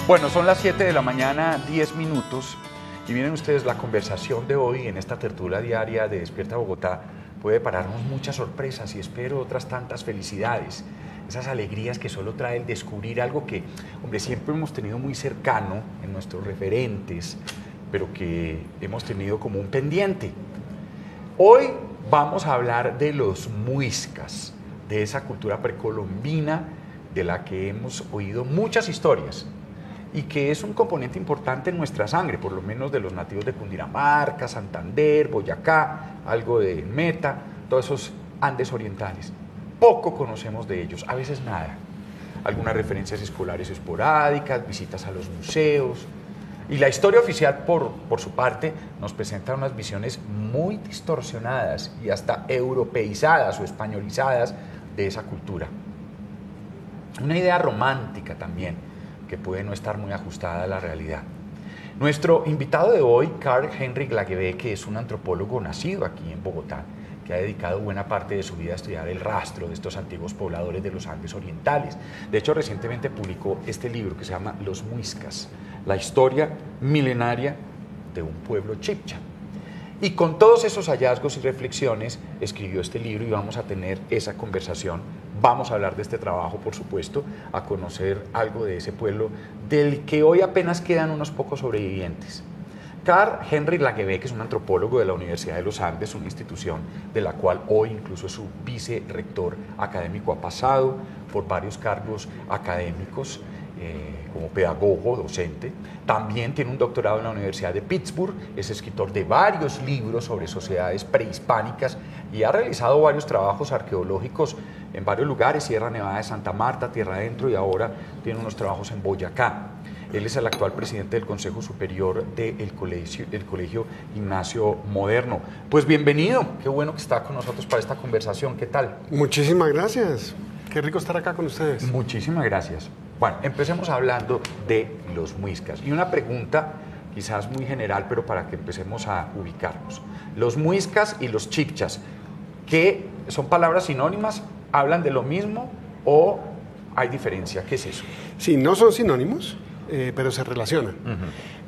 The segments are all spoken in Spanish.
Bueno, son las 7 de la mañana, 10 minutos, y miren ustedes, la conversación de hoy en esta tertulia diaria de Despierta Bogotá puede pararnos muchas sorpresas y espero otras tantas felicidades, esas alegrías que solo trae el descubrir algo que, hombre, siempre hemos tenido muy cercano en nuestros referentes, pero que hemos tenido como un pendiente. Hoy vamos a hablar de los muiscas, de esa cultura precolombina de la que hemos oído muchas historias y que es un componente importante en nuestra sangre, por lo menos de los nativos de Cundinamarca, Santander, Boyacá, algo de Meta, todos esos Andes orientales. Poco conocemos de ellos, a veces nada. Algunas referencias escolares esporádicas, visitas a los museos. Y la historia oficial, por su parte, nos presenta unas visiones muy distorsionadas y hasta europeizadas o españolizadas de esa cultura. Una idea romántica también, que puede no estar muy ajustada a la realidad. Nuestro invitado de hoy, Karl-Heinrich Lagebeck, que es un antropólogo nacido aquí en Bogotá, que ha dedicado buena parte de su vida a estudiar el rastro de estos antiguos pobladores de los Andes orientales. De hecho, recientemente publicó este libro que se llama Los Muiscas, la historia milenaria de un pueblo chibcha. Y con todos esos hallazgos y reflexiones escribió este libro y vamos a tener esa conversación. Vamos a hablar de este trabajo, por supuesto, a conocer algo de ese pueblo del que hoy apenas quedan unos pocos sobrevivientes. Karl-Heinrich Lagebeck es un antropólogo de la Universidad de los Andes, una institución de la cual hoy incluso es su vicerrector académico. Ha pasado por varios cargos académicos como pedagogo, docente. También tiene un doctorado en la Universidad de Pittsburgh, es escritor de varios libros sobre sociedades prehispánicas y ha realizado varios trabajos arqueológicos en varios lugares, Sierra Nevada de Santa Marta, Tierra Adentro, y ahora tiene unos trabajos en Boyacá. Él es el actual presidente del Consejo Superior del Colegio Gimnasio Moderno. Pues bienvenido, qué bueno que está con nosotros para esta conversación, ¿qué tal? Muchísimas gracias, qué rico estar acá con ustedes. Muchísimas gracias. Bueno, empecemos hablando de los muiscas. Y una pregunta quizás muy general, pero para que empecemos a ubicarnos. Los muiscas y los chibchas, ¿qué son palabras sinónimas? ¿Hablan de lo mismo o hay diferencia? ¿Qué es eso? Sí, no son sinónimos, pero se relacionan.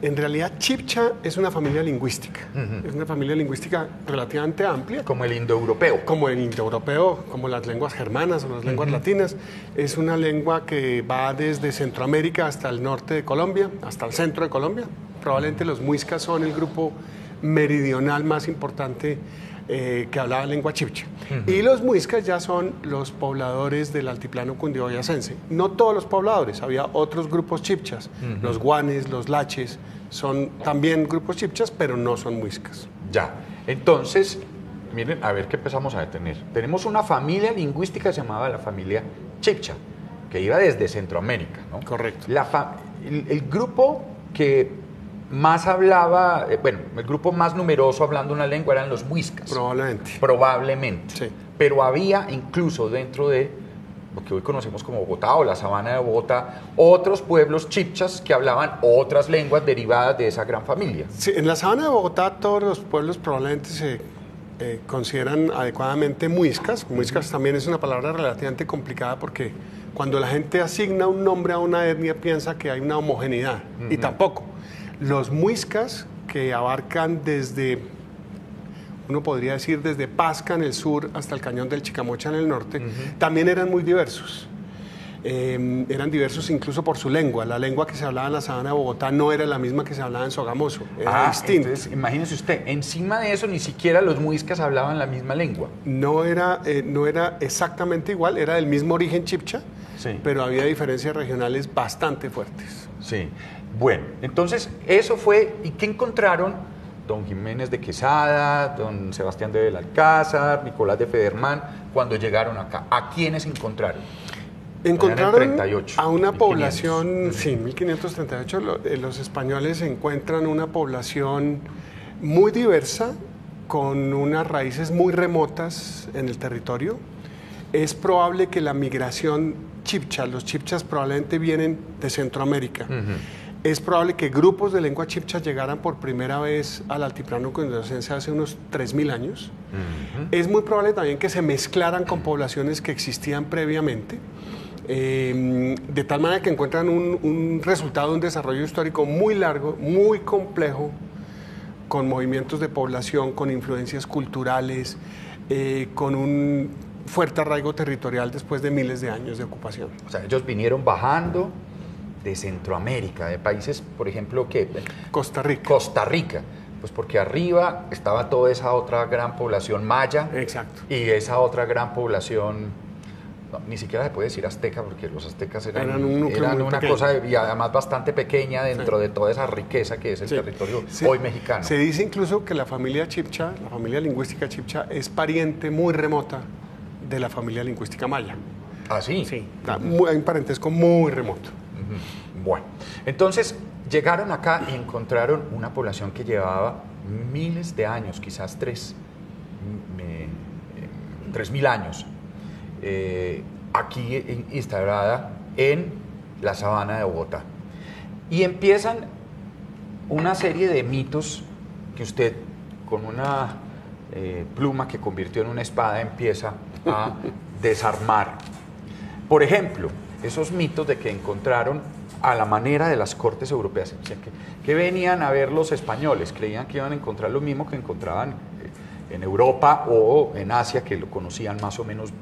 En realidad, chibcha es una familia lingüística. Es una familia lingüística relativamente amplia. Como el indoeuropeo. Como el indoeuropeo, como las lenguas germanas o las lenguas latinas. Es una lengua que va desde Centroamérica hasta el norte de Colombia, hasta el centro de Colombia. Probablemente los muiscas son el grupo meridional más importante que hablaba lengua chibcha. Y los muiscas ya son los pobladores del altiplano cundiboyacense. No todos los pobladores, había otros grupos chibchas, los guanes, los laches, son también grupos chibchas, pero no son muiscas. Ya, entonces, miren, a ver qué empezamos a detener. Tenemos una familia lingüística que se llamaba la familia chibcha, que iba desde Centroamérica, ¿no? Correcto. El grupo que más hablaba, bueno, el grupo más numeroso hablando una lengua eran los muiscas. Probablemente. Sí. Pero había incluso dentro de lo que hoy conocemos como Bogotá o la sabana de Bogotá, otros pueblos chibchas que hablaban otras lenguas derivadas de esa gran familia. Sí, en la sabana de Bogotá todos los pueblos probablemente se consideran adecuadamente muiscas. Muiscas también es una palabra relativamente complicada porque cuando la gente asigna un nombre a una etnia piensa que hay una homogeneidad, y tampoco. Los muiscas, que abarcan desde, uno podría decir, desde Pasca en el sur hasta el Cañón del Chicamocha en el norte, también eran muy diversos. Eran diversos incluso por su lengua. La lengua que se hablaba en la sabana de Bogotá no era la misma que se hablaba en Sogamoso, era distinta. Entonces, imagínese usted, encima de eso ni siquiera los muiscas hablaban la misma lengua. No era exactamente igual, era del mismo origen chibcha, sí, pero había diferencias regionales bastante fuertes. Sí. Bueno, entonces eso fue, ¿y qué encontraron don Jiménez de Quesada, don Sebastián de Belalcázar, Nicolás de Federman cuando llegaron acá? ¿A quiénes encontraron? Encontraron 38, a una 1500. Población, sí, 1538, los españoles encuentran una población muy diversa, con unas raíces muy remotas en el territorio. Es probable que la migración chibcha, los chibchas probablemente vienen de Centroamérica. Es probable que grupos de lengua chibcha llegaran por primera vez al altiplano cundiboyacense hace unos 3000 años. Es muy probable también que se mezclaran con poblaciones que existían previamente. de tal manera que encuentran un resultado, un desarrollo histórico muy largo, muy complejo, con movimientos de población, con influencias culturales, con un fuerte arraigo territorial después de miles de años de ocupación. O sea, ellos vinieron bajando de Centroamérica, de países, por ejemplo, que Costa Rica. Costa Rica, pues porque arriba estaba toda esa otra gran población maya. Exacto. Y esa otra gran población, no, ni siquiera se puede decir azteca, porque los aztecas eran una cosa, y además bastante pequeña dentro de toda esa riqueza que es el territorio hoy mexicano. Se dice incluso que la familia Chibcha, la familia lingüística Chibcha, es pariente muy remota de la familia lingüística maya. ¿Ah, sí? Sí, hay un parentesco muy remoto. Bueno, entonces llegaron acá y encontraron una población que llevaba miles de años, quizás 3.000 años, aquí instalada en la sabana de Bogotá. Y empiezan una serie de mitos que usted, con una pluma que convirtió en una espada, empieza a desarmar. Por ejemplo, esos mitos de que encontraron a la manera de las cortes europeas, o sea, que venían a ver los españoles, creían que iban a encontrar lo mismo que encontraban en Europa o en Asia, que lo conocían más o menos,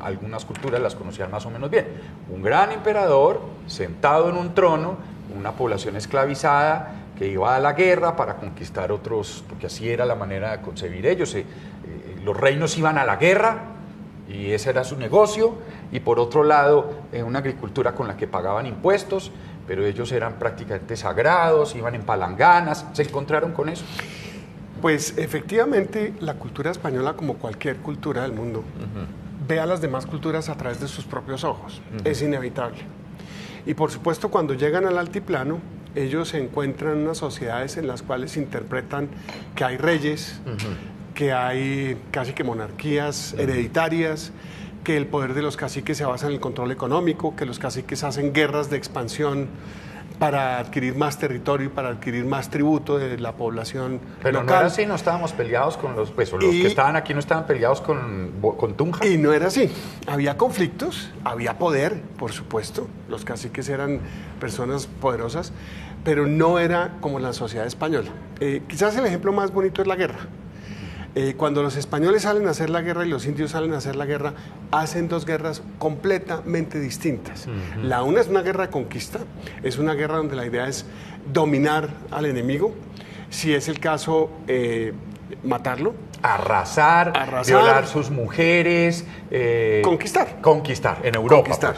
algunas culturas las conocían más o menos bien. Un gran emperador sentado en un trono, una población esclavizada que iba a la guerra para conquistar otros, porque así era la manera de concebir ellos. Los reinos iban a la guerra y ese era su negocio, y por otro lado una agricultura con la que pagaban impuestos, pero ellos eran prácticamente sagrados, iban en palanganas. ¿Se encontraron con eso? Pues efectivamente la cultura española, como cualquier cultura del mundo, ve a las demás culturas a través de sus propios ojos. Es inevitable. Y por supuesto, cuando llegan al altiplano, ellos se encuentran en unas sociedades en las cuales interpretan que hay reyes, que hay casi que monarquías hereditarias, que el poder de los caciques se basa en el control económico, que los caciques hacen guerras de expansión para adquirir más territorio y para adquirir más tributo de la población Pero local. no era así, no estábamos peleados con los que estaban aquí no estaban peleados con Tunja. Y no era así. Había conflictos, había poder, por supuesto. Los caciques eran personas poderosas, pero no era como la sociedad española. Quizás el ejemplo más bonito es la guerra. Cuando los españoles salen a hacer la guerra y los indios salen a hacer la guerra, hacen dos guerras completamente distintas. La una es una guerra de conquista, es una guerra donde la idea es dominar al enemigo, si es el caso, matarlo. Arrasar, violar sus mujeres. Conquistar, en Europa. Conquistar.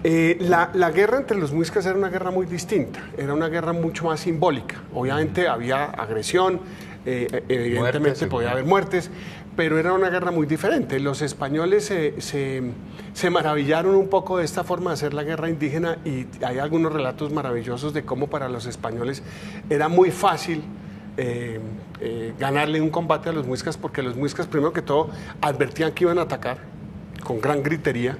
Pues, ¿no? La guerra entre los muiscas era una guerra muy distinta, era una guerra mucho más simbólica. Obviamente había agresión, evidentemente podía haber muertes, pero era una guerra muy diferente. Los españoles se maravillaron un poco de esta forma de hacer la guerra indígena, y hay algunos relatos maravillosos de cómo para los españoles era muy fácil ganarle un combate a los muiscas, porque los muiscas, primero que todo, advertían que iban a atacar con gran gritería.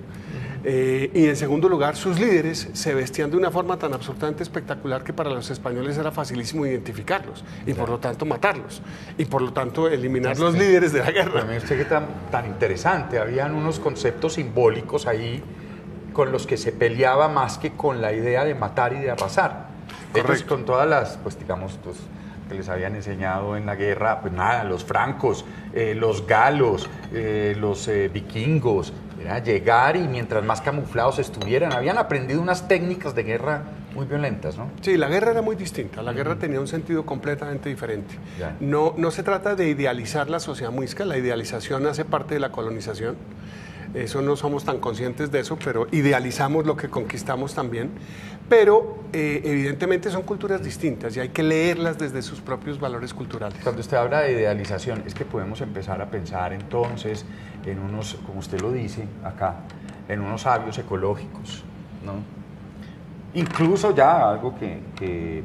Y en segundo lugar, sus líderes se vestían de una forma tan absolutamente espectacular que para los españoles era facilísimo identificarlos y por lo tanto matarlos y por lo tanto eliminar los líderes de la guerra. También usted que tan interesante, habían unos conceptos simbólicos ahí con los que se peleaba más que con la idea de matar y de arrasar. Ellos, con todas las, pues digamos, que les habían enseñado en la guerra, pues nada, los francos, los galos, los vikingos, era llegar y mientras más camuflados estuvieran, habían aprendido unas técnicas de guerra muy violentas, ¿no? Sí, la guerra era muy distinta, la guerra tenía un sentido completamente diferente. No se trata de idealizar la sociedad muisca, la idealización hace parte de la colonización. Eso no somos tan conscientes de eso, pero idealizamos lo que conquistamos también. Pero evidentemente son culturas distintas y hay que leerlas desde sus propios valores culturales. Cuando usted habla de idealización, es que podemos empezar a pensar entonces en unos, como usted lo dice acá, en unos sabios ecológicos, ¿no? Incluso ya algo que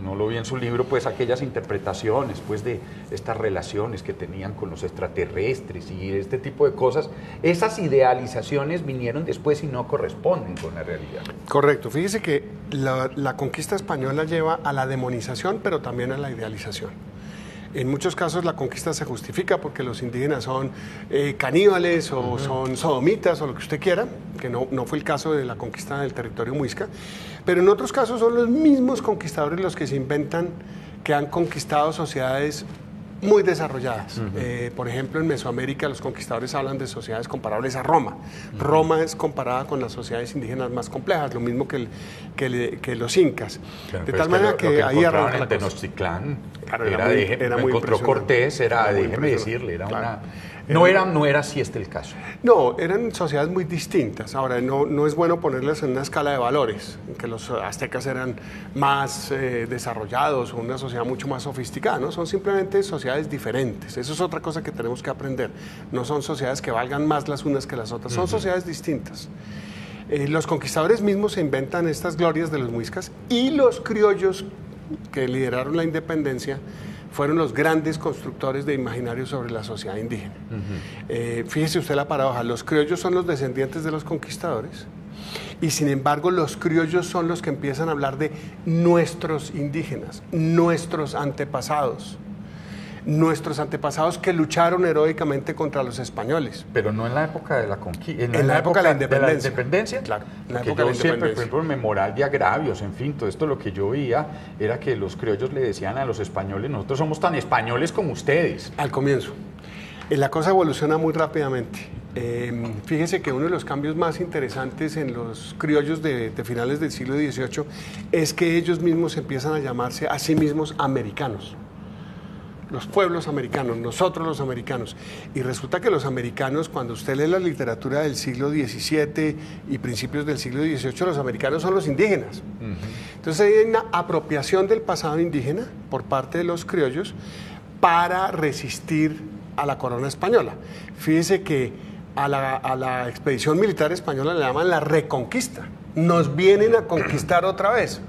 no lo vi en su libro, pues aquellas interpretaciones pues de estas relaciones que tenían con los extraterrestres y este tipo de cosas, esas idealizaciones vinieron después y no corresponden con la realidad. Correcto, fíjese que la conquista española lleva a la demonización, pero también a la idealización. En muchos casos la conquista se justifica porque los indígenas son caníbales o son sodomitas o lo que usted quiera, que no fue el caso de la conquista del territorio muisca, pero en otros casos son los mismos conquistadores los que se inventan que han conquistado sociedades muy desarrolladas. Por ejemplo, en Mesoamérica los conquistadores hablan de sociedades comparables a Roma. Roma es comparada con las sociedades indígenas más complejas, lo mismo que los incas. Claro, de tal manera que ahí arranca la cosa. Tenochtitlán, Claro, era muy encontró Cortés, déjeme decirle, era claro. una... No era así el caso. No, eran sociedades muy distintas. Ahora, no es bueno ponerlas en una escala de valores, en que los aztecas eran más desarrollados o una sociedad mucho más sofisticada, ¿no? Son simplemente sociedades diferentes. Eso es otra cosa que tenemos que aprender. No son sociedades que valgan más las unas que las otras, son sociedades distintas. Los conquistadores mismos se inventan estas glorias de los muiscas y los criollos que lideraron la independencia fueron los grandes constructores de imaginarios sobre la sociedad indígena. Fíjese usted la paradoja, los criollos son los descendientes de los conquistadores y sin embargo los criollos son los que empiezan a hablar de nuestros indígenas, nuestros antepasados que lucharon heroicamente contra los españoles. Pero no en la época de la conquista, en la época de la independencia. Claro, en la porque época de la yo siempre, por independencia. ejemplo, en Memorial de Agravios, en fin, todo esto lo que yo veía era que los criollos le decían a los españoles, nosotros somos tan españoles como ustedes. Al comienzo. La cosa evoluciona muy rápidamente. Fíjese que uno de los cambios más interesantes en los criollos de finales del siglo XVIII es que ellos mismos empiezan a llamarse a sí mismos americanos. Los pueblos americanos, nosotros los americanos. Y resulta que los americanos, cuando usted lee la literatura del siglo XVII y principios del siglo XVIII, los americanos son los indígenas. Entonces hay una apropiación del pasado indígena por parte de los criollos para resistir a la corona española. Fíjese que a la expedición militar española le llaman la reconquista. Nos vienen a conquistar otra vez.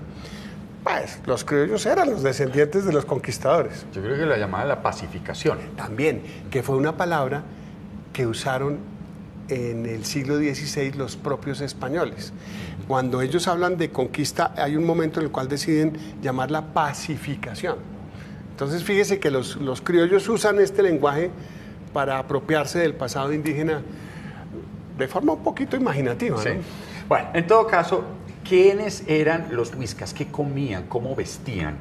Pues los criollos eran los descendientes de los conquistadores. Yo creo que la llamaban la pacificación. También, que fue una palabra que usaron en el siglo XVI los propios españoles. Cuando ellos hablan de conquista, hay un momento en el cual deciden llamarla pacificación. Entonces, fíjese que los criollos usan este lenguaje para apropiarse del pasado indígena de forma un poquito imaginativa, ¿no? Sí. Bueno, en todo caso, ¿quiénes eran los muiscas? ¿Qué comían? ¿Cómo vestían?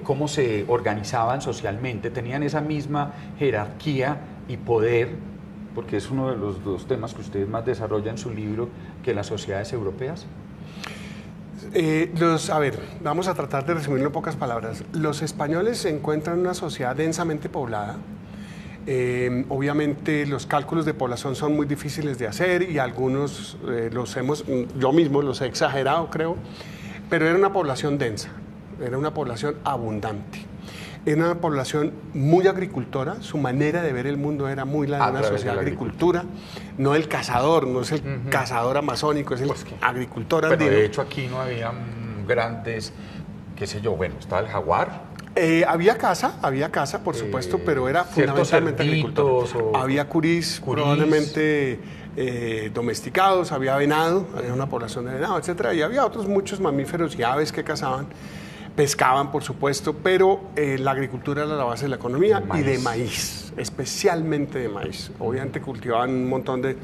¿Cómo se organizaban socialmente? ¿Tenían esa misma jerarquía y poder? Porque es uno de los dos temas que ustedes más desarrollan en su libro, que las sociedades europeas. A ver, vamos a tratar de resumirlo en pocas palabras. Los españoles se encuentran en una sociedad densamente poblada. Obviamente los cálculos de población son muy difíciles de hacer y algunos yo mismo los he exagerado, creo, pero era una población densa, era una población abundante. Era una población muy agricultora, su manera de ver el mundo era muy la de una sociedad de agricultura, no el cazador, no es el cazador amazónico, es el agricultor andino. Pero de hecho aquí no había grandes, qué sé yo, bueno, estaba el jaguar. Había caza, por supuesto, pero era fundamentalmente agricultor. Había curís probablemente domesticados, había venado, había una población de venado, etcétera, y había otros muchos mamíferos y aves que cazaban. Pescaban, por supuesto, pero la agricultura era la base de la economía y de maíz, especialmente de maíz. Obviamente cultivaban un montón de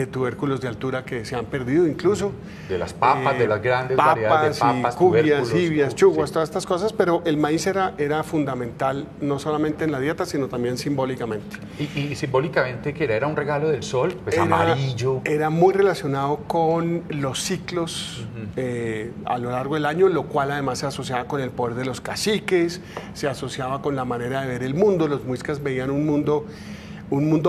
tubérculos de altura que se han perdido incluso. De las papas, de las grandes variedades de papas, cubias, ibias, chuguas, todas estas cosas, pero el maíz era fundamental no solamente en la dieta, sino también simbólicamente. ¿Y simbólicamente qué era un regalo del sol? Pues amarillo. Era muy relacionado con los ciclos a lo largo del año, lo cual además se asociaba con el poder de los caciques, se asociaba con la manera de ver el mundo. Los muiscas veían un mundo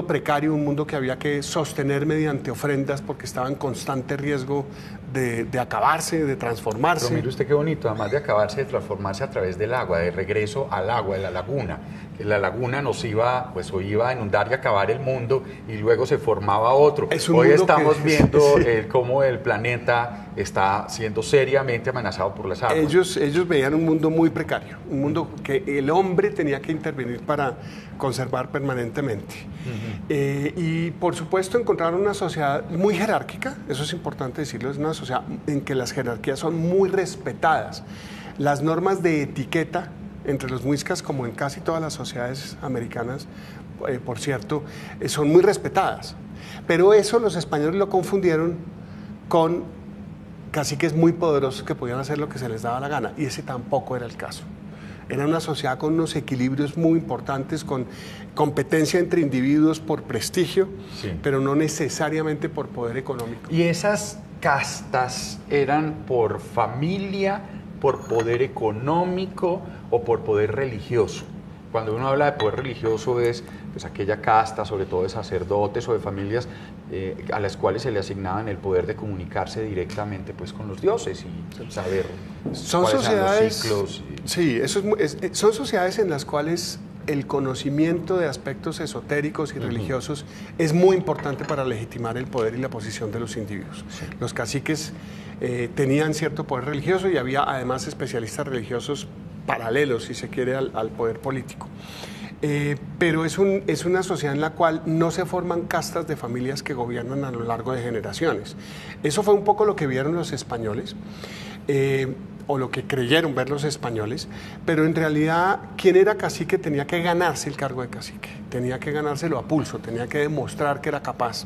precario, un mundo que había que sostener mediante ofrendas porque estaba en constante riesgo de acabarse, de transformarse. Pero mire usted qué bonito, además de acabarse, de transformarse a través del agua, de regreso al agua, de la laguna. Que la laguna nos iba a inundar y acabar el mundo y luego se formaba otro. Hoy estamos viendo cómo el planeta está siendo seriamente amenazado por las aguas. Ellos veían un mundo muy precario, un mundo que el hombre tenía que intervenir para conservar permanentemente. Y por supuesto encontraron una sociedad muy jerárquica, eso es importante decirlo, es una sociedad en que las jerarquías son muy respetadas. Las normas de etiqueta entre los muiscas, como en casi todas las sociedades americanas, por cierto, son muy respetadas. Pero eso los españoles lo confundieron con caciques muy poderosos que podían hacer lo que se les daba la gana, y ese tampoco era el caso. Era una sociedad con unos equilibrios muy importantes, con competencia entre individuos por prestigio, sí, pero no necesariamente por poder económico. ¿Y esas castas eran por familia, por poder económico o por poder religioso? Cuando uno habla de poder religioso es pues aquella casta, sobre todo de sacerdotes o de familias a las cuales se le asignaban el poder de comunicarse directamente pues con los dioses y saber son cuáles sociedades, eran los ciclos. Sí, son sociedades en las cuales el conocimiento de aspectos esotéricos y religiosos es muy importante para legitimar el poder y la posición de los individuos. Sí. Los caciques tenían cierto poder religioso y había además especialistas religiosos paralelos, si se quiere, al poder político. Pero es una sociedad en la cual no se forman castas de familias que gobiernan a lo largo de generaciones. Eso fue un poco lo que vieron los españoles, o lo que creyeron ver los españoles, pero en realidad quien era cacique tenía que ganarse el cargo de cacique, tenía que ganárselo a pulso, tenía que demostrar que era capaz,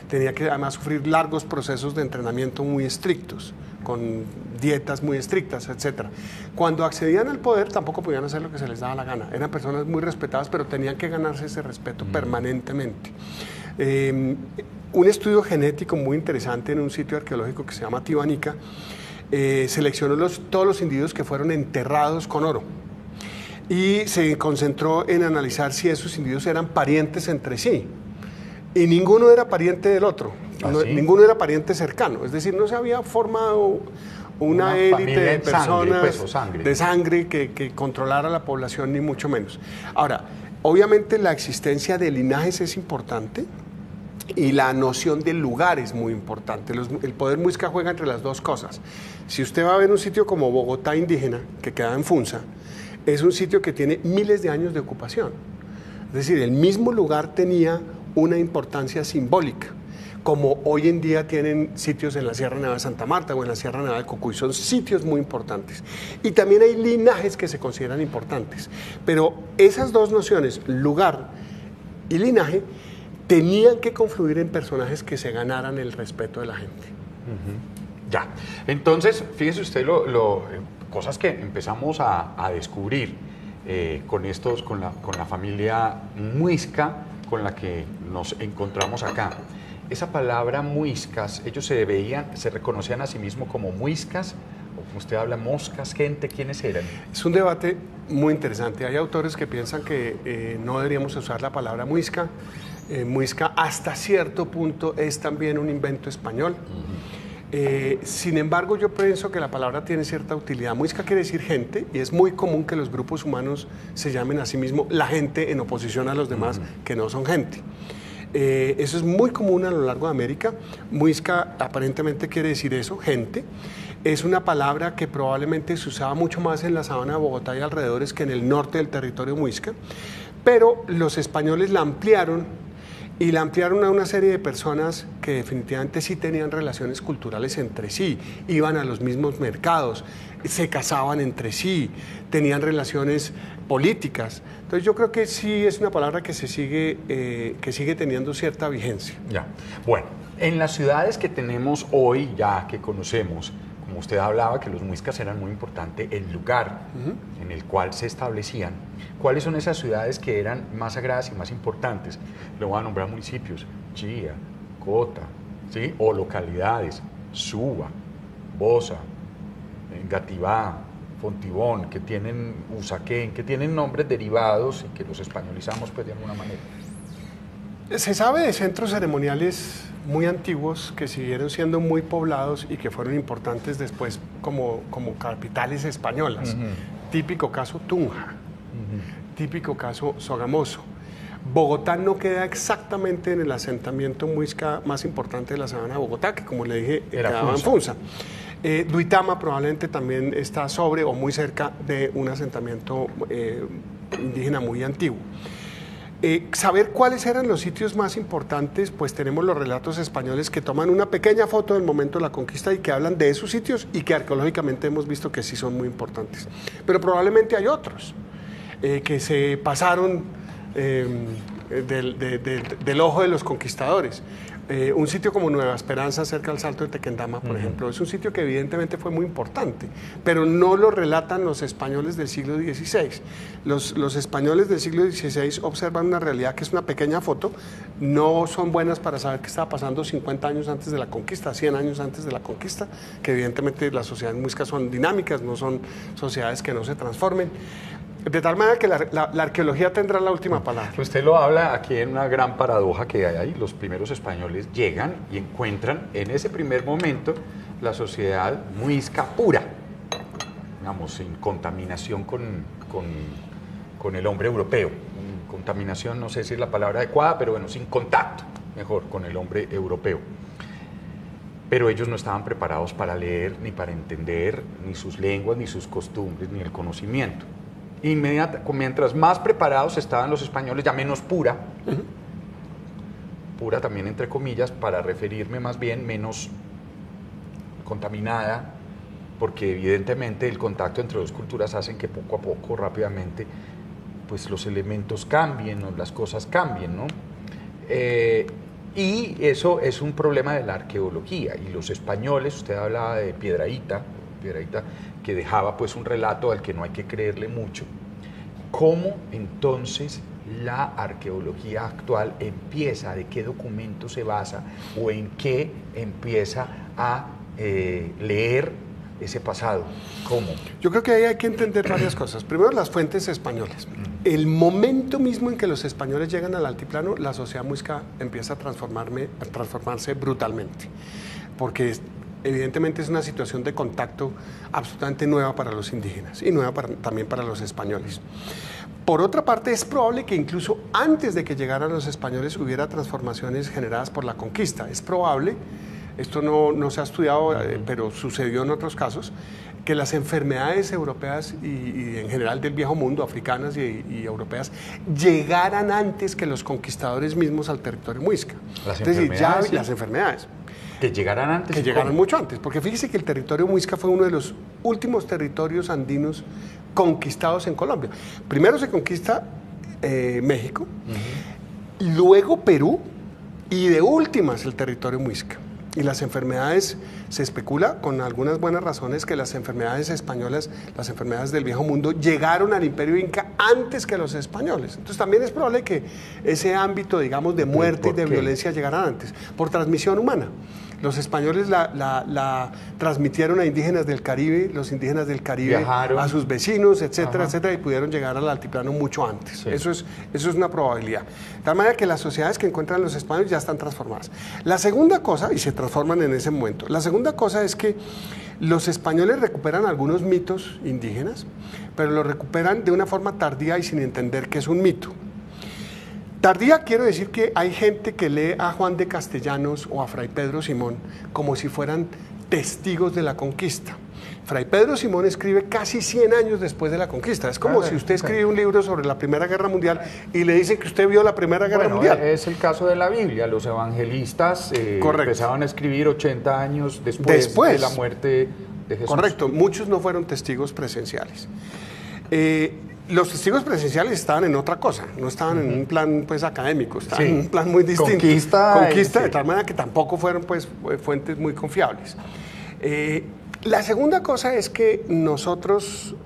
tenía que además sufrir largos procesos de entrenamiento muy estrictos, con dietas muy estrictas, etc. Cuando accedían al poder tampoco podían hacer lo que se les daba la gana, eran personas muy respetadas, pero tenían que ganarse ese respeto permanentemente. Un estudio genético muy interesante en un sitio arqueológico que se llama Tibanica seleccionó todos los individuos que fueron enterrados con oro y se concentró en analizar si esos individuos eran parientes entre sí, y ninguno era pariente del otro. Ninguno era pariente cercano, es decir, no se había formado una élite de personas de sangre que controlara la población, ni mucho menos. Ahora, obviamente la existencia de linajes es importante y la noción del lugar es muy importante. El poder muisca juega entre las dos cosas. Si usted va a ver un sitio como Bogotá indígena, que queda en Funza, es un sitio que tiene miles de años de ocupación. Es decir, el mismo lugar tenía una importancia simbólica, como hoy en día tienen sitios en la Sierra Nevada de Santa Marta o en la Sierra Nevada de Cocuy. Son sitios muy importantes. Y también hay linajes que se consideran importantes. Pero esas dos nociones, lugar y linaje, tenían que confluir en personajes que se ganaran el respeto de la gente. Ya. Entonces, fíjese usted cosas que empezamos a descubrir con la familia muisca con la que nos encontramos acá. Esa palabra muiscas, ellos se reconocían a sí mismos como muiscas, o como usted habla, moscas, gente, ¿quiénes eran? Es un debate muy interesante. Hay autores que piensan que no deberíamos usar la palabra muisca. Muisca hasta cierto punto es también un invento español. Sin embargo, yo pienso que la palabra tiene cierta utilidad. Muisca quiere decir gente, y es muy común que los grupos humanos se llamen a sí mismos la gente en oposición a los demás que no son gente. Eso es muy común a lo largo de América. Muisca aparentemente quiere decir eso, gente. Es una palabra que probablemente se usaba mucho más en la sabana de Bogotá y alrededores que en el norte del territorio muisca, pero los españoles la ampliaron, y la ampliaron a una serie de personas que definitivamente sí tenían relaciones culturales entre sí, iban a los mismos mercados, se casaban entre sí, tenían relaciones políticas. Entonces yo creo que sí es una palabra que sigue teniendo cierta vigencia. Ya. Bueno, en las ciudades que tenemos hoy, ya que conocemos, como usted hablaba, que los muiscas eran muy importantes, el lugar en el cual se establecían, ¿cuáles son esas ciudades que eran más sagradas y más importantes? Le voy a nombrar municipios: Chía, Cota, ¿sí? O localidades: Suba, Bosa, Engativá, Fontibón, que tienen Usaquén, que tienen nombres derivados y que los españolizamos pues de alguna manera. Se sabe de centros ceremoniales muy antiguos que siguieron siendo muy poblados y que fueron importantes después como capitales españolas. Típico caso Tunja, típico caso Sogamoso. Bogotá no queda exactamente en el asentamiento muisca más importante de la sabana de Bogotá, que como le dije, quedaba en Funza. Duitama probablemente también está sobre o muy cerca de un asentamiento indígena muy antiguo. Saber cuáles eran los sitios más importantes, pues tenemos los relatos españoles que toman una pequeña foto del momento de la conquista y que hablan de esos sitios y que arqueológicamente hemos visto que sí son muy importantes. Pero probablemente hay otros que se pasaron del ojo de los conquistadores. Un sitio como Nueva Esperanza, cerca del Salto de Tequendama, por ejemplo, es un sitio que evidentemente fue muy importante, pero no lo relatan los españoles del siglo XVI. Los españoles del siglo XVI observan una realidad que es una pequeña foto, no son buenas para saber qué estaba pasando 50 años antes de la conquista, 100 años antes de la conquista, que evidentemente las sociedades muiscas son dinámicas, no son sociedades que no se transformen. De tal manera que la arqueología tendrá la última palabra. Usted lo habla aquí en una gran paradoja que hay ahí. Los primeros españoles llegan y encuentran en ese primer momento la sociedad muisca pura, digamos, sin contaminación con el hombre europeo. Contaminación, no sé si es la palabra adecuada, pero bueno, sin contacto, mejor, con el hombre europeo. Pero ellos no estaban preparados para leer, ni para entender, ni sus lenguas, ni sus costumbres, ni el conocimiento. Mientras más preparados estaban los españoles, ya menos pura, pura también entre comillas, para referirme más bien menos contaminada, porque evidentemente el contacto entre dos culturas hacen que poco a poco, rápidamente, pues los elementos cambien o las cosas cambien, ¿no? Y eso es un problema de la arqueología, y los españoles, usted hablaba de Piedrahíta, que dejaba pues un relato al que no hay que creerle mucho. ¿Cómo entonces la arqueología actual empieza, de qué documento se basa o en qué empieza a leer ese pasado? ¿Cómo? Yo creo que ahí hay que entender varias cosas. Primero, las fuentes españolas. El momento mismo en que los españoles llegan al altiplano, la sociedad muisca empieza a transformarse brutalmente, porque evidentemente es una situación de contacto absolutamente nueva para los indígenas y nueva también para los españoles. Por otra parte, es probable que incluso antes de que llegaran los españoles hubiera transformaciones generadas por la conquista. Es probable, esto no se ha estudiado, pero sucedió en otros casos, que las enfermedades europeas y en general del viejo mundo, africanas y europeas, llegaran antes que los conquistadores mismos al territorio muisca. Las enfermedades. Que llegaran antes. Que llegaran mucho antes, porque fíjese que el territorio muisca fue uno de los últimos territorios andinos conquistados en Colombia. Primero se conquista México, luego Perú y de últimas el territorio muisca. Y las enfermedades, se especula con algunas buenas razones que las enfermedades españolas, las enfermedades del viejo mundo, llegaron al imperio inca antes que los españoles. Entonces también es probable que ese ámbito, digamos, de muerte y de violencia llegara antes, por transmisión humana. Los españoles la transmitieron a indígenas del Caribe, los indígenas del Caribe viajaron a sus vecinos, etcétera, etcétera, y pudieron llegar al altiplano mucho antes. Sí. Eso es una probabilidad. De tal manera que las sociedades que encuentran los españoles ya están transformadas. La segunda cosa, y se transforman en ese momento, la segunda cosa es que los españoles recuperan algunos mitos indígenas, pero los recuperan de una forma tardía y sin entender qué es un mito. Tardía quiero decir que hay gente que lee a Juan de Castellanos o a Fray Pedro Simón como si fueran testigos de la conquista. Fray Pedro Simón escribe casi 100 años después de la conquista. Es como si usted escribe un libro sobre la Primera Guerra Mundial y le dicen que usted vio la Primera Guerra Mundial. Es el caso de la Biblia. Los evangelistas empezaban a escribir 80 años después de la muerte de Jesús. Correcto. Muchos no fueron testigos presenciales. Los testigos presenciales estaban en otra cosa, no estaban en un plan pues académico, estaban en un plan muy distinto. Conquista, de tal manera que tampoco fueron pues fuentes muy confiables. La segunda cosa es que nosotros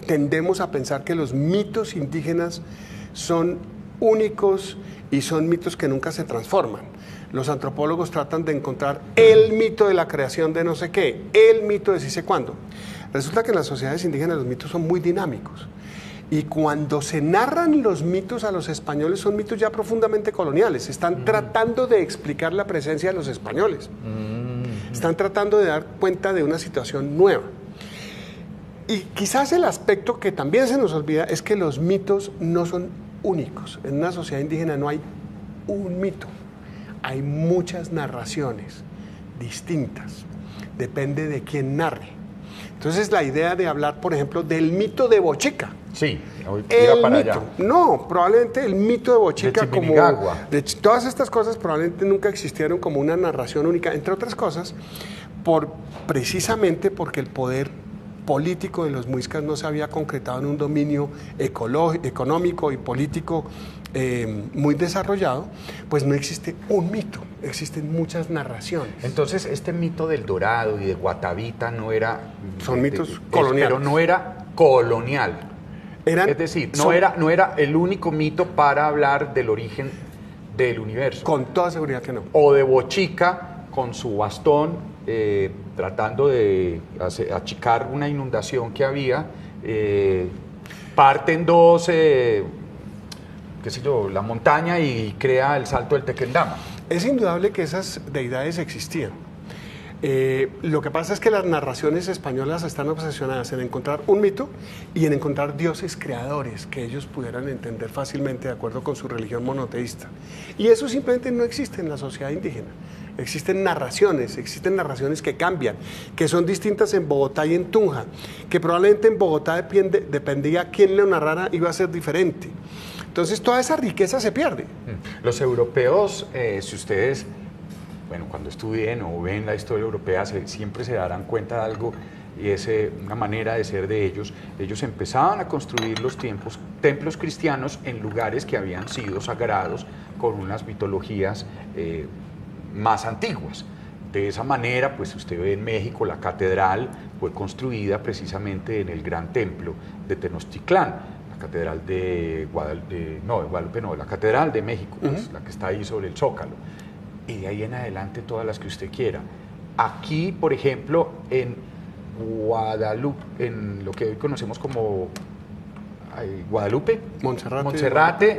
tendemos a pensar que los mitos indígenas son únicos y son mitos que nunca se transforman. Los antropólogos tratan de encontrar el mito de la creación de no sé qué, el mito de sí sé cuándo. Resulta que en las sociedades indígenas los mitos son muy dinámicos. Y cuando se narran los mitos a los españoles, son mitos ya profundamente coloniales. Están tratando de explicar la presencia de los españoles. Están tratando de dar cuenta de una situación nueva. Y quizás el aspecto que también se nos olvida es que los mitos no son únicos. En una sociedad indígena no hay un mito. Hay muchas narraciones distintas. Depende de quién narre. Entonces la idea de hablar, por ejemplo, del mito de Bochica. Sí, iba para mito. allá. No, probablemente el mito de Bochica, De Chipinigagua. todas estas cosas probablemente nunca existieron como una narración única, entre otras cosas, precisamente porque el poder político de los muiscas no se había concretado en un dominio económico y político muy desarrollado, pues no existe un mito, existen muchas narraciones. Entonces, este mito del Dorado y de Guatavita no era... Son mitos coloniales. Pero no era colonial. Es decir, no era el único mito para hablar del origen del universo. Con toda seguridad que no. O de Bochica con su bastón, tratando de achicar una inundación que había, parte en dos, qué sé yo, la montaña y crea el salto del Tequendama. Es indudable que esas deidades existían. Lo que pasa es que las narraciones españolas están obsesionadas en encontrar un mito y en encontrar dioses creadores que ellos pudieran entender fácilmente de acuerdo con su religión monoteísta. Y eso simplemente no existe en la sociedad indígena. Existen narraciones que cambian, que son distintas en Bogotá y en Tunja, que probablemente en Bogotá dependía quién lo narrara, iba a ser diferente. Entonces toda esa riqueza se pierde. Los europeos, si ustedes, bueno, cuando estudien o ven la historia europea, siempre se darán cuenta de algo, y es una manera de ser de ellos. Ellos empezaban a construir los templos cristianos en lugares que habían sido sagrados con unas mitologías más antiguas. De esa manera, pues usted ve en México la catedral fue construida precisamente en el gran templo de Tenochtitlán, la catedral de Guadalupe, la catedral de México, pues, la que está ahí sobre el Zócalo, y de ahí en adelante todas las que usted quiera. Aquí, por ejemplo, en Guadalupe, en lo que hoy conocemos como Guadalupe, Monserrate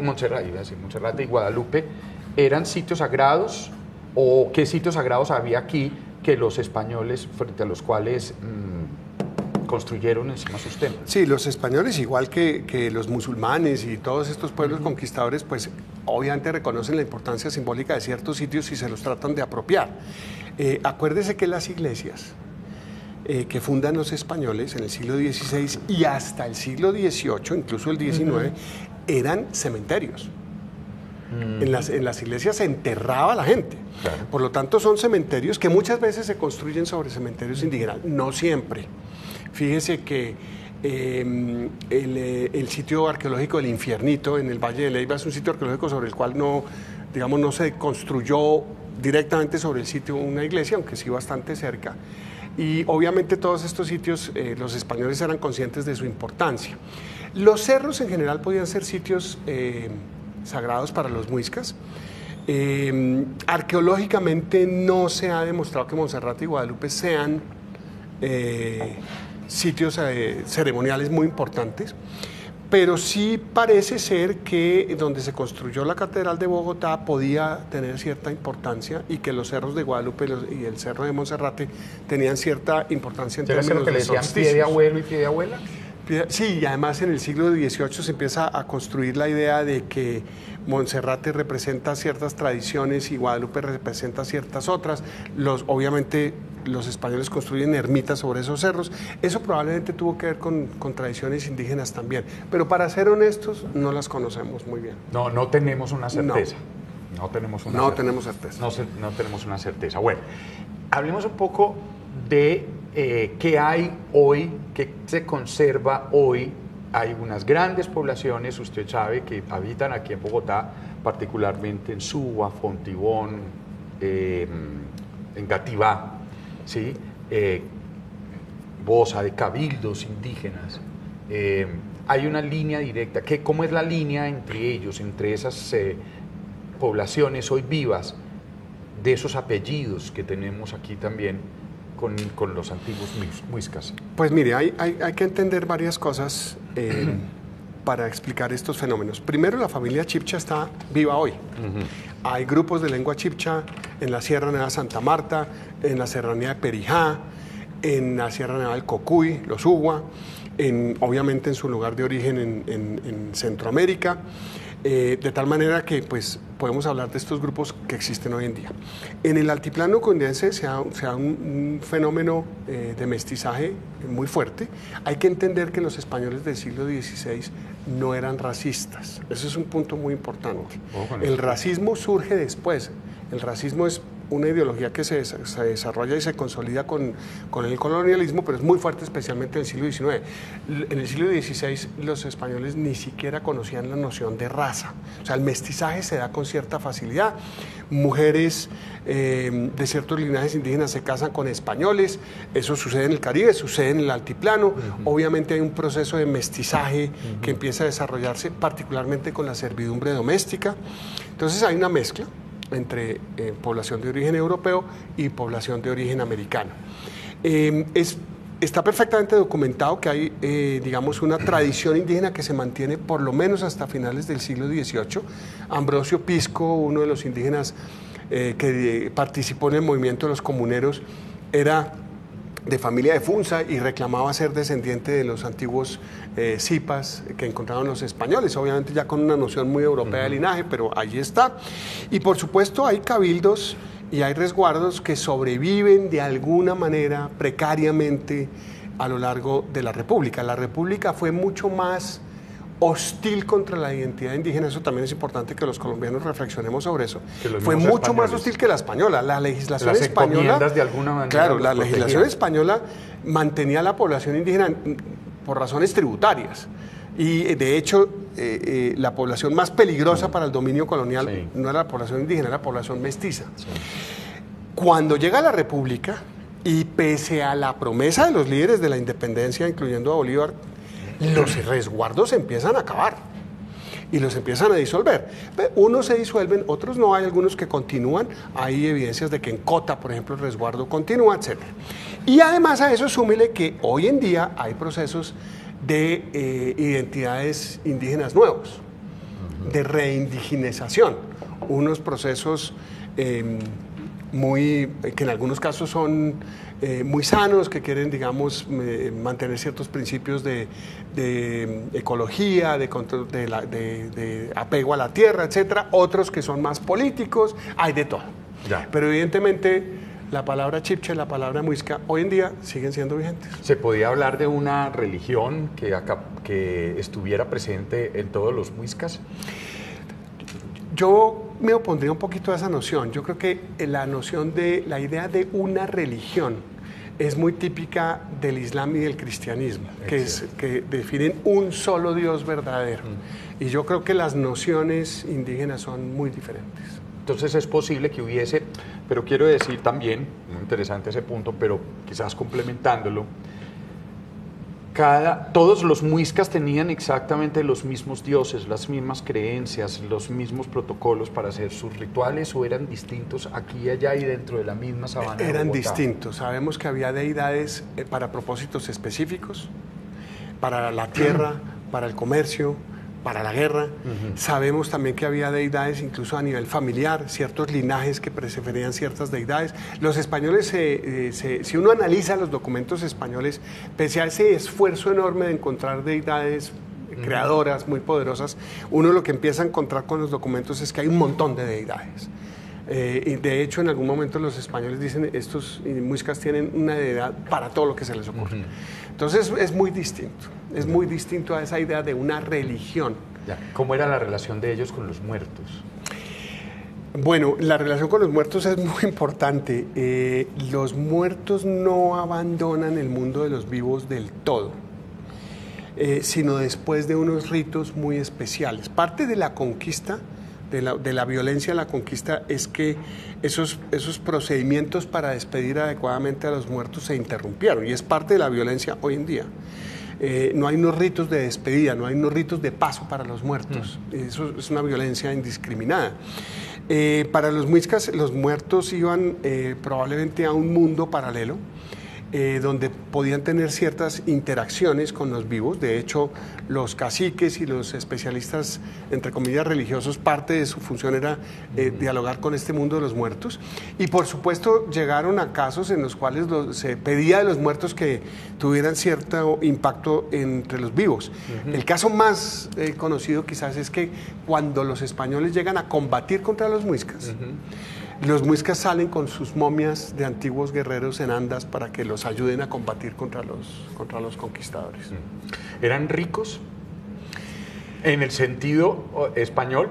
y Guadalupe, ¿eran sitios sagrados? ¿O qué sitios sagrados había aquí que los españoles, frente a los cuales construyeron encima sus templos? Sí, los españoles, igual que los musulmanes y todos estos pueblos conquistadores, pues obviamente reconocen la importancia simbólica de ciertos sitios y se los tratan de apropiar. Acuérdese que las iglesias que fundan los españoles en el siglo XVI y hasta el siglo XVIII, incluso el XIX, eran cementerios. En las iglesias se enterraba la gente. Claro. Por lo tanto, son cementerios que muchas veces se construyen sobre cementerios indígenas, no siempre. Fíjese que el sitio arqueológico del Infiernito en el Valle de Leyva es un sitio arqueológico sobre el cual no se construyó directamente sobre el sitio una iglesia, aunque sí bastante cerca. Y obviamente todos estos sitios los españoles eran conscientes de su importancia. Los cerros en general podían ser sitios sagrados para los muiscas. Arqueológicamente no se ha demostrado que Monserrate y Guadalupe sean sitios ceremoniales muy importantes, pero sí parece ser que donde se construyó la Catedral de Bogotá podía tener cierta importancia y que los cerros de Guadalupe y el cerro de Monserrate tenían cierta importancia en términos lo que le decían pie de abuelo y pie de abuela? Sí, y además en el siglo XVIII se empieza a construir la idea de que Monserrate representa ciertas tradiciones y Guadalupe representa ciertas otras. Obviamente los españoles construyen ermitas sobre esos cerros. Eso probablemente tuvo que ver con tradiciones indígenas también. Pero para ser honestos, no las conocemos muy bien. No tenemos una certeza. No tenemos una certeza. Bueno, hablemos un poco de qué hay hoy, qué se conserva hoy. Hay unas grandes poblaciones, usted sabe, que habitan aquí en Bogotá, particularmente en Suba, Fontibón, en Gativá, ¿sí? Bosa, de cabildos indígenas. Hay una línea directa. ¿Cómo es la línea entre ellos, entre esas poblaciones hoy vivas, de esos apellidos que tenemos aquí también con los antiguos muiscas? Pues mire, hay que entender varias cosas para explicar estos fenómenos. Primero, la familia chibcha está viva hoy. Hay grupos de lengua chibcha en la Sierra Nevada de Santa Marta, en la Serranía de Perijá, en la Sierra Nevada del Cocuy, los Ugua, obviamente en su lugar de origen en Centroamérica. de tal manera que pues, podemos hablar de estos grupos que existen hoy en día. En el altiplano cundiense se da un fenómeno de mestizaje muy fuerte. Hay que entender que los españoles del siglo XVI no eran racistas. Ese es un punto muy importante. El racismo surge después. El racismo es una ideología que se desarrolla y se consolida con el colonialismo, pero es muy fuerte especialmente en el siglo XIX. En el siglo XVI los españoles ni siquiera conocían la noción de raza. O sea, el mestizaje se da con cierta facilidad. Mujeres de ciertos linajes indígenas se casan con españoles. Eso sucede en el Caribe, sucede en el altiplano. Obviamente hay un proceso de mestizaje que empieza a desarrollarse particularmente con la servidumbre doméstica. Entonces hay una mezcla entre población de origen europeo y población de origen americano. Está perfectamente documentado que hay, digamos, una tradición indígena que se mantiene por lo menos hasta finales del siglo XVIII. Ambrosio Pisco, uno de los indígenas que participó en el movimiento de los comuneros, era de familia de Funza y reclamaba ser descendiente de los antiguos cipas que encontraron los españoles, obviamente ya con una noción muy europea de linaje, pero allí está. Y por supuesto hay cabildos y hay resguardos que sobreviven de alguna manera precariamente a lo largo de la República. La República fue mucho más hostil contra la identidad indígena, eso también es importante que los colombianos reflexionemos sobre eso. Fue mucho más hostil que la española. La legislación española, de alguna manera, claro, la legislación española mantenía a la población indígena por razones tributarias. Y de hecho, la población más peligrosa para el dominio colonial no era la población indígena, era la población mestiza. Cuando llega la República, y pese a la promesa de los líderes de la independencia, incluyendo a Bolívar, los resguardos se empiezan a acabar y los empiezan a disolver. Unos se disuelven, otros no, hay algunos que continúan. Hay evidencias de que en Cota, por ejemplo, el resguardo continúa, etc. Y además a eso súmele que hoy en día hay procesos de identidades indígenas nuevos, de reindigenización, unos procesos que en algunos casos son muy sanos, que quieren, digamos, mantener ciertos principios de ecología, de control, de apego a la tierra, etcétera. Otros que son más políticos, hay de todo. Ya. Pero evidentemente la palabra chipche, la palabra muisca, hoy en día siguen siendo vigentes. ¿Se podía hablar de una religión que estuviera presente en todos los muiscas? Yo me opondría un poquito a esa noción. Yo creo que la idea de una religión es muy típica del Islam y del cristianismo, que definen un solo Dios verdadero. Y yo creo que las nociones indígenas son muy diferentes. Entonces es posible que hubiese, pero quiero decir también, muy interesante ese punto, pero quizás complementándolo, todos los muiscas tenían exactamente los mismos dioses, las mismas creencias, los mismos protocolos para hacer sus rituales, o eran distintos aquí y allá y dentro de la misma sabana. Eran distintos. Sabemos que había deidades para propósitos específicos, para la tierra, para el comercio, para la guerra. Sabemos también que había deidades incluso a nivel familiar, ciertos linajes que preferían ciertas deidades. Los españoles, si uno analiza los documentos españoles, pese a ese esfuerzo enorme de encontrar deidades creadoras muy poderosas, uno lo que empieza a encontrar con los documentos es que hay un montón de deidades. Y de hecho, en algún momento los españoles dicen, estos muiscas tienen una deidad para todo lo que se les ocurre. Entonces es muy distinto a esa idea de una religión. Ya. ¿Cómo era la relación de ellos con los muertos? Bueno, la relación con los muertos es muy importante. Los muertos no abandonan el mundo de los vivos del todo, sino después de unos ritos muy especiales. Parte de la conquista, de la violencia de la conquista, es que esos procedimientos para despedir adecuadamente a los muertos se interrumpieron, y es parte de la violencia hoy en día. No hay unos ritos de despedida, no hay unos ritos de paso para los muertos. Eso es una violencia indiscriminada. Para los muiscas, los muertos iban probablemente a un mundo paralelo, donde podían tener ciertas interacciones con los vivos. De hecho, los caciques y los especialistas, entre comillas, religiosos, parte de su función era dialogar con este mundo de los muertos. Y por supuesto llegaron a casos en los cuales se pedía de los muertos que tuvieran cierto impacto entre los vivos. El caso más conocido quizás es que cuando los españoles llegan a combatir contra los muiscas, los muiscas salen con sus momias de antiguos guerreros en andas para que los ayuden a combatir contra los conquistadores. ¿Eran ricos en el sentido español?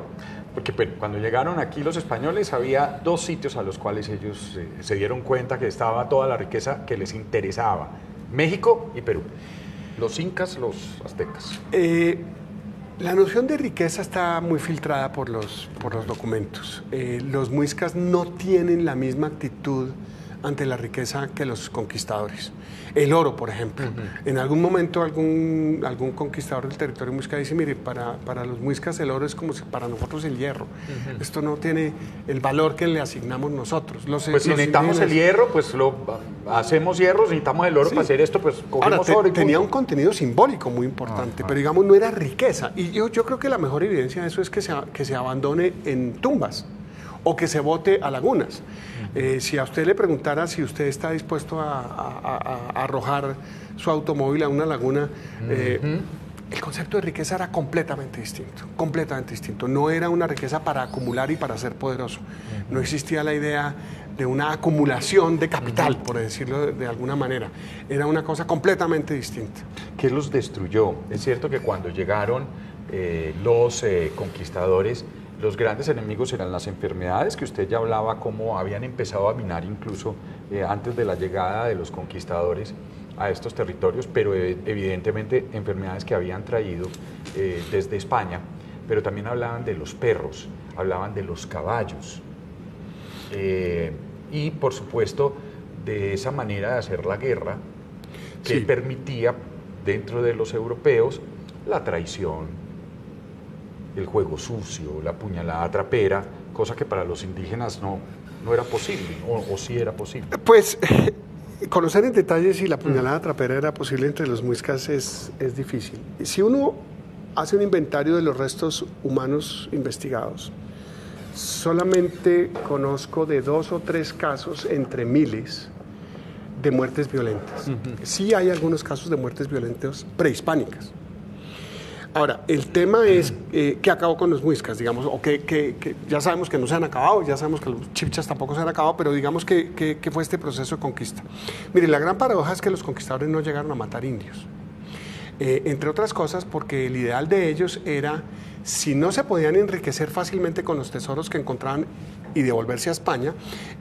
Porque cuando llegaron aquí los españoles había dos sitios a los cuales ellos se dieron cuenta que estaba toda la riqueza que les interesaba: México y Perú. Los incas, los aztecas. La noción de riqueza está muy filtrada por los documentos. Los muiscas no tienen la misma actitud ante la riqueza que los conquistadores. El oro, por ejemplo. En algún momento algún conquistador del territorio muisca dice, mire, para los muiscas el oro es como si para nosotros el hierro. Esto no tiene el valor que le asignamos nosotros. Pues si necesitamos el hierro, pues hacemos hierro, necesitamos el oro para hacer esto, pues cogemos oro. Tenía un contenido simbólico muy importante, pero digamos no era riqueza. Y yo creo que la mejor evidencia de eso es que se abandone en tumbas o que se bote a lagunas. Si a usted le preguntara si usted está dispuesto a arrojar su automóvil a una laguna, el concepto de riqueza era completamente distinto. No era una riqueza para acumular y para ser poderoso. No existía la idea de una acumulación de capital, por decirlo de alguna manera. Era una cosa completamente distinta. ¿Qué los destruyó? Es cierto que cuando llegaron los conquistadores, los grandes enemigos eran las enfermedades, que usted ya hablaba cómo habían empezado a minar incluso antes de la llegada de los conquistadores a estos territorios, pero evidentemente enfermedades que habían traído desde España, pero también hablaban de los perros, hablaban de los caballos y por supuesto de esa manera de hacer la guerra que permitía dentro de los europeos la traición, el juego sucio, la puñalada trapera, cosa que para los indígenas no era posible, o sí era posible. Pues conocer en detalle si la puñalada trapera era posible entre los muiscas es difícil. Si uno hace un inventario de los restos humanos investigados, solamente conozco de 2 o 3 casos entre miles de muertes violentas. Sí hay algunos casos de muertes violentas prehispánicas. Ahora, el tema es qué acabó con los muiscas, digamos, o que ya sabemos que no se han acabado, ya sabemos que los chibchas tampoco se han acabado, pero digamos que fue este proceso de conquista. Mire, la gran paradoja es que los conquistadores no llegaron a matar indios, entre otras cosas porque el ideal de ellos era, si no se podían enriquecer fácilmente con los tesoros que encontraban y devolverse a España,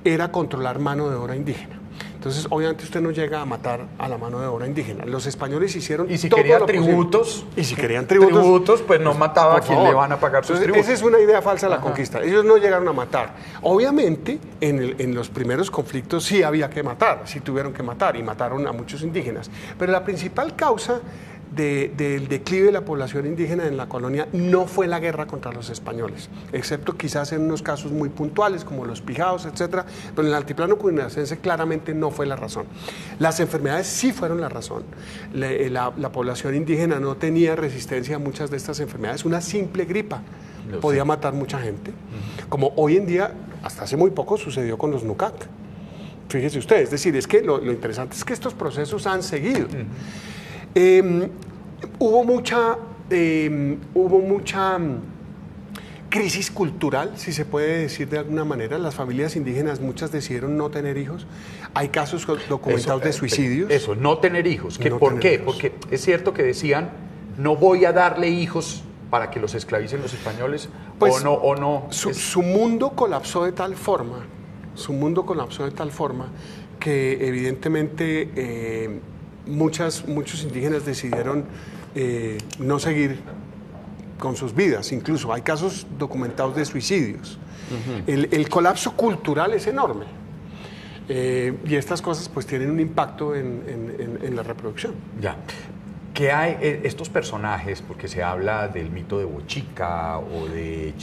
era controlar mano de obra indígena. Entonces, obviamente usted no llega a matar a la mano de obra indígena. Los españoles hicieron y si todo querían lo tributos, posible. Y si querían tributos, pues no mataba a quien le van a pagar sus tributos. Esa es una idea falsa de la conquista. Ellos no llegaron a matar. Obviamente, en los primeros conflictos sí había que matar, sí tuvieron que matar y mataron a muchos indígenas. Pero la principal causa del declive de la población indígena en la colonia no fue la guerra contra los españoles, excepto quizás en unos casos muy puntuales como los pijaos, etcétera, pero en el altiplano cundiboyacense claramente no fue la razón. Las enfermedades sí fueron la razón. La población indígena no tenía resistencia a muchas de estas enfermedades. Una simple gripa podía matar mucha gente, como hoy en día, hasta hace muy poco, sucedió con los Nucac. Fíjese usted, es decir, es que lo interesante es que estos procesos han seguido. Hubo mucha crisis cultural, si se puede decir de alguna manera. Las familias indígenas, muchas decidieron no tener hijos. Hay casos documentados de suicidios. Eso, no tener hijos. ¿Por qué? Porque es cierto que decían, no voy a darle hijos para que los esclavicen los españoles, pues, o no. Su mundo colapsó de tal forma, que evidentemente muchos indígenas decidieron no seguir con sus vidas. Incluso hay casos documentados de suicidios. El colapso cultural es enorme. Y estas cosas pues tienen un impacto en la reproducción. Ya. ¿Qué hay estos personajes? Porque se habla del mito de Bochica o de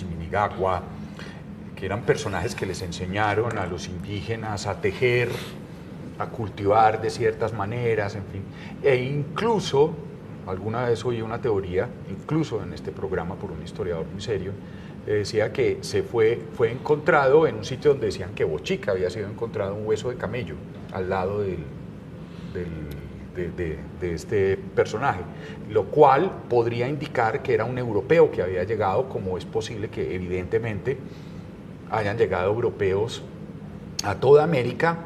a cultivar de ciertas maneras, en fin. E incluso, alguna vez oí una teoría, incluso en este programa por un historiador muy serio, decía que fue encontrado en un sitio donde decían que Bochica había sido encontrado un hueso de camello al lado de este personaje, lo cual podría indicar que era un europeo que había llegado, como es posible que evidentemente hayan llegado europeos a toda América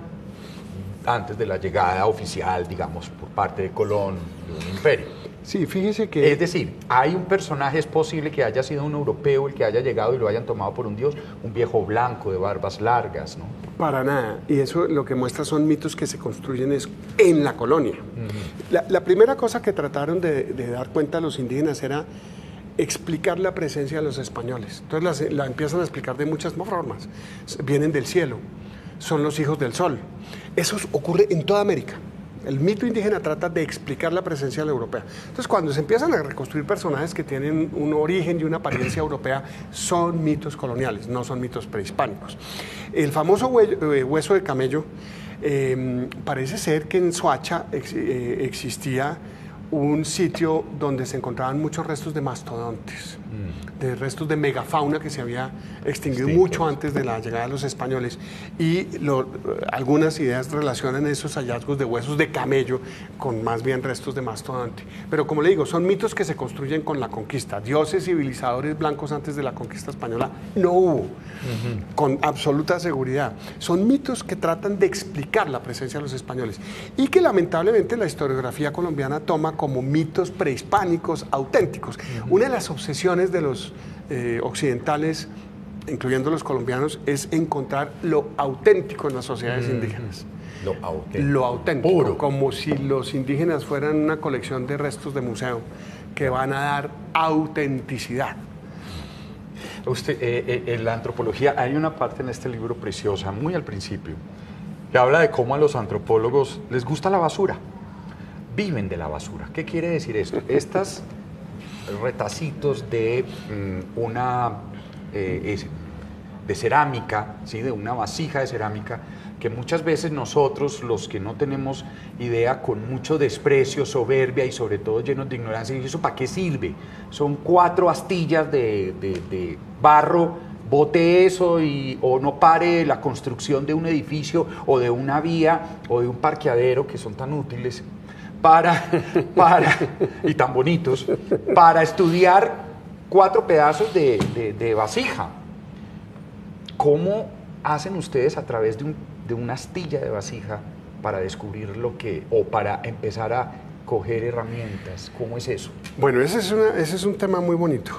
antes de la llegada oficial, digamos, por parte de Colón, de un imperio. Sí, fíjese que... Es decir, hay un personaje, es posible que haya sido un europeo el que haya llegado y lo hayan tomado por un dios, un viejo blanco de barbas largas, ¿no? Para nada, y eso lo que muestra son mitos que se construyen en la colonia. La primera cosa que trataron de dar cuenta los indígenas era explicar la presencia de los españoles. Entonces la empiezan a explicar de muchas formas. Vienen del cielo, son los hijos del sol. Eso ocurre en toda América. El mito indígena trata de explicar la presencia de la europea. Entonces, cuando se empiezan a reconstruir personajes que tienen un origen y una apariencia europea, son mitos coloniales, no son mitos prehispánicos. El famoso hueso de camello, parece ser que en Soacha existía un sitio donde se encontraban muchos restos de mastodontes, de restos de megafauna que se había extinguido mucho antes de la llegada de los españoles, y algunas ideas relacionan esos hallazgos de huesos de camello con más bien restos de mastodonte. Pero como le digo, son mitos que se construyen con la conquista. Dioses civilizadores blancos antes de la conquista española no hubo, con absoluta seguridad. Son mitos que tratan de explicar la presencia de los españoles y que lamentablemente la historiografía colombiana toma como mitos prehispánicos auténticos. Una de las obsesiones de los occidentales, incluyendo los colombianos, es encontrar lo auténtico en las sociedades indígenas. Lo auténtico, puro. como si los indígenas fueran una colección de restos de museo que van a dar autenticidad. Usted, en la antropología hay una parte en este libro preciosa, muy al principio, que habla de cómo a los antropólogos les gusta la basura, viven de la basura. ¿Qué quiere decir esto? Estas retacitos de de cerámica, ¿sí? De una vasija de cerámica, que muchas veces nosotros, los que no tenemos idea, con mucho desprecio, soberbia y sobre todo llenos de ignorancia, ¿y eso para qué sirve? Son 4 astillas de barro, bote eso o no pare la construcción de un edificio o de una vía o de un parqueadero, que son tan útiles y tan bonitos, para estudiar 4 pedazos de vasija. ¿Cómo hacen ustedes a través de una astilla de vasija para descubrir o para empezar a coger herramientas? ¿Cómo es eso? Bueno, ese es un tema muy bonito.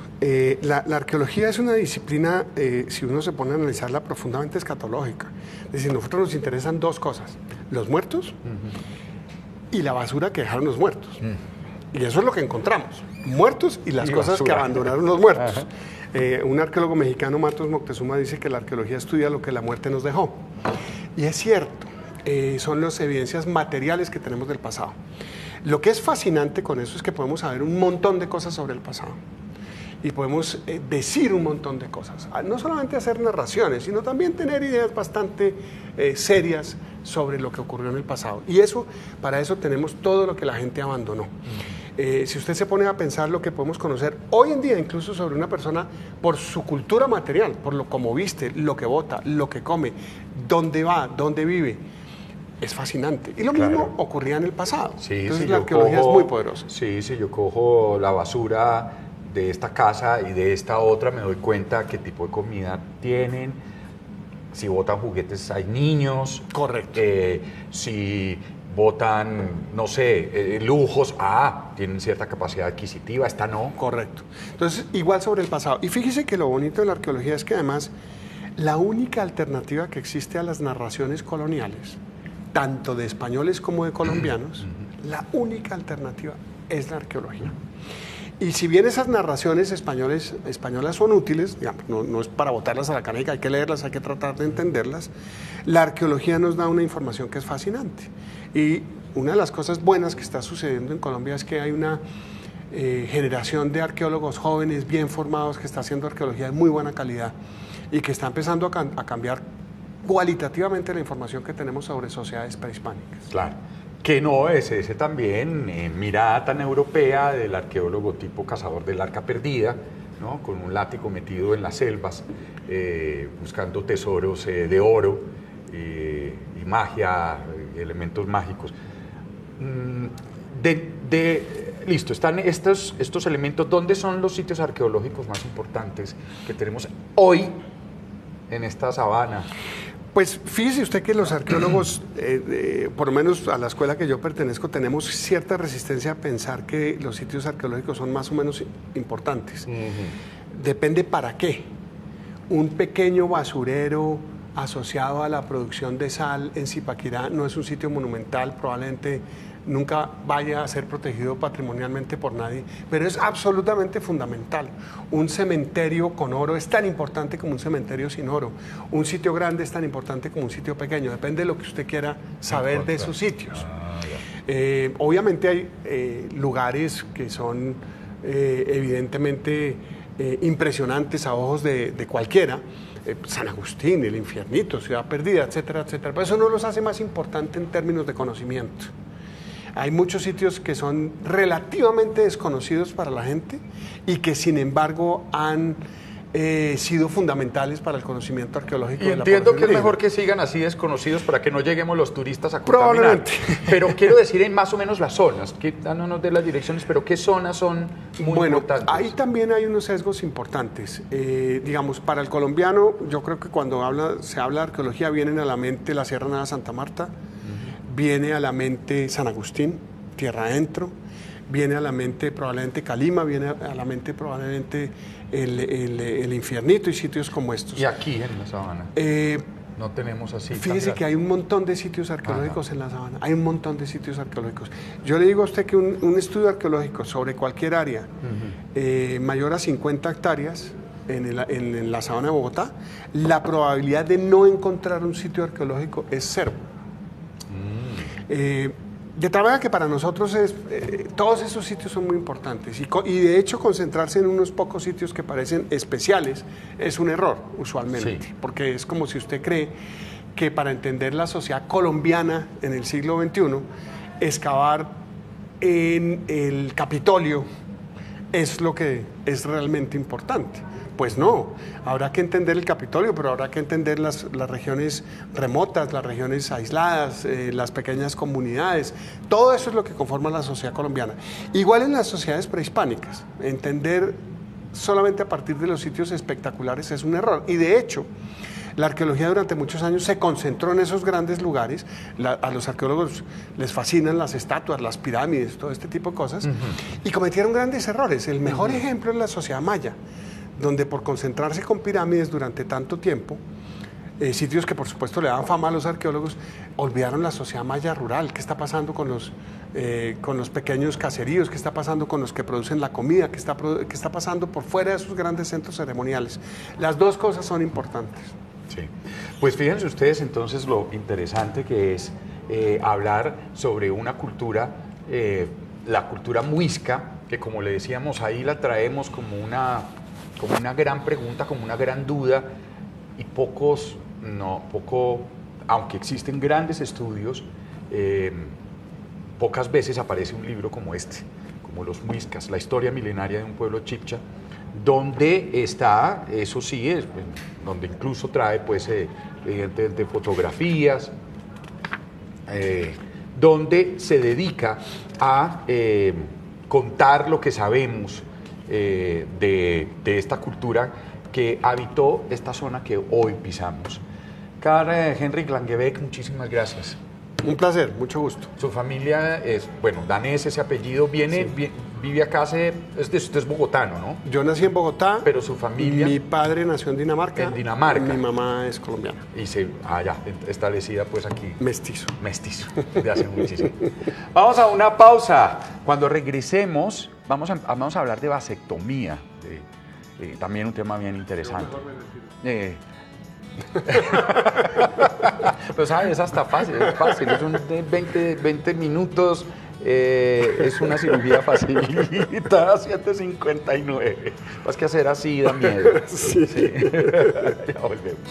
La arqueología es una disciplina, si uno se pone a analizarla, profundamente escatológica. Es decir, a nosotros nos interesan 2 cosas: los muertos y la basura que dejaron los muertos. Y eso es lo que encontramos: muertos y las cosas que abandonaron los muertos. Un arqueólogo mexicano, Matos Moctezuma, dice que la arqueología estudia lo que la muerte nos dejó. Y es cierto, son las evidencias materiales que tenemos del pasado. Lo que es fascinante con eso es que podemos saber un montón de cosas sobre el pasado. Y podemos decir un montón de cosas. No solamente hacer narraciones, sino también tener ideas bastante serias sobre lo que ocurrió en el pasado. Y para eso tenemos todo lo que la gente abandonó. Si usted se pone a pensar lo que podemos conocer hoy en día, incluso sobre una persona, por su cultura material, por lo como viste, lo que vota, lo que come, dónde va, dónde vive, es fascinante. Y lo mismo ocurría en el pasado. Sí, entonces la arqueología es muy poderosa. Sí, si yo cojo la basura de esta casa y de esta otra, me doy cuenta qué tipo de comida tienen. Si botan juguetes hay niños. Correcto. Si botan, no sé, lujos, tienen cierta capacidad adquisitiva, esta no. Correcto. Entonces, igual sobre el pasado. Y fíjese que lo bonito de la arqueología es que además la única alternativa que existe a las narraciones coloniales, tanto de españoles como de colombianos, la única alternativa es la arqueología. Y si bien esas narraciones españolas son útiles, digamos, no es para botarlas a la caneca, hay que leerlas, hay que tratar de entenderlas, la arqueología nos da una información que es fascinante. Y una de las cosas buenas que está sucediendo en Colombia es que hay una generación de arqueólogos jóvenes, bien formados, que está haciendo arqueología de muy buena calidad y que está empezando a cambiar cualitativamente la información que tenemos sobre sociedades prehispánicas. Claro. Que no es ese también, mirada tan europea del arqueólogo tipo cazador del arca perdida, ¿no? Con un látigo metido en las selvas, buscando tesoros de oro y magia, elementos mágicos. Listo, están estos elementos. ¿Dónde son los sitios arqueológicos más importantes que tenemos hoy en esta sabana? Pues fíjese usted que los arqueólogos, por lo menos a la escuela que yo pertenezco, tenemos cierta resistencia a pensar que los sitios arqueológicos son más o menos importantes. Depende para qué. Un pequeño basurero asociado a la producción de sal en Zipaquirá no es un sitio monumental, probablemente nunca vaya a ser protegido patrimonialmente por nadie, pero es absolutamente fundamental. Un cementerio con oro es tan importante como un cementerio sin oro. Un sitio grande es tan importante como un sitio pequeño. Depende de lo que usted quiera saber de esos sitios. Obviamente hay lugares que son evidentemente impresionantes a ojos de cualquiera. San Agustín, el Infiernito, Ciudad Perdida, etcétera, etcétera. Pero eso no los hace más importantes en términos de conocimiento. Hay muchos sitios que son relativamente desconocidos para la gente y que sin embargo han sido fundamentales para el conocimiento arqueológico de la población. Entiendo que es mejor que sigan así desconocidos para que no lleguemos los turistas a contaminar. Pero quiero decir en más o menos las zonas, que no nos dé las direcciones, pero ¿qué zonas son muy importantes? Ahí también hay unos sesgos importantes. Digamos, para el colombiano, yo creo que cuando se habla de arqueología vienen a la mente la Sierra Nevada de Santa Marta, viene a la mente San Agustín, tierra adentro, viene a la mente probablemente Calima, viene a la mente probablemente el Infiernito y sitios como estos. ¿Y aquí en la sabana? No tenemos así. Fíjese que hay un montón de sitios arqueológicos en la sabana, hay un montón de sitios arqueológicos. Yo le digo a usted que un estudio arqueológico sobre cualquier área mayor a 50 hectáreas en la sabana de Bogotá, la probabilidad de no encontrar un sitio arqueológico es cero. De tal manera que para nosotros todos esos sitios son muy importantes y de hecho concentrarse en unos pocos sitios que parecen especiales es un error usualmente, porque es como si usted cree que para entender la sociedad colombiana en el siglo XXI, excavar en el Capitolio es lo que es realmente importante. Pues no, habrá que entender el Capitolio, pero habrá que entender las regiones remotas, las regiones aisladas, las pequeñas comunidades. Todo eso es lo que conforma la sociedad colombiana. Igual en las sociedades prehispánicas, entender solamente a partir de los sitios espectaculares es un error. Y de hecho, la arqueología durante muchos años se concentró en esos grandes lugares. A los arqueólogos les fascinan las estatuas, las pirámides, todo este tipo de cosas, y cometieron grandes errores. El mejor ejemplo es la sociedad maya, donde por concentrarse con pirámides durante tanto tiempo, sitios que por supuesto le daban fama a los arqueólogos, olvidaron la sociedad maya rural. ¿Qué está pasando con los pequeños caseríos? ¿Qué está pasando con los que producen la comida? ¿Qué está pasando por fuera de esos grandes centros ceremoniales? Las dos cosas son importantes. Sí. Pues fíjense ustedes entonces lo interesante que es hablar sobre una cultura, la cultura muisca, que como le decíamos ahí la traemos como una gran pregunta, como una gran duda, y aunque existen grandes estudios, pocas veces aparece un libro como este, como Los Muiscas, la historia milenaria de un pueblo chibcha, donde está, eso sí, donde incluso trae pues evidentemente fotografías, donde se dedica a contar lo que sabemos de esta cultura que habitó esta zona que hoy pisamos. Carl Henrik Langebeck, muchísimas gracias. Un placer, mucho gusto. Su familia es, danés, ese apellido, vive acá, usted es bogotano, ¿no? Yo nací en Bogotá. Pero su familia... Mi padre nació en Dinamarca. En Dinamarca. Mi mamá es colombiana. Y ya, establecida pues aquí. Mestizo. Mestizo, de hace muchísimo. Vamos a una pausa. Cuando regresemos, vamos a hablar de vasectomía, también un tema bien interesante. Pero sabes, es hasta fácil, son 20 minutos, es una cirugía facilita, 7:59. Vas que hacer así da miedo. Sí. Ya volvemos.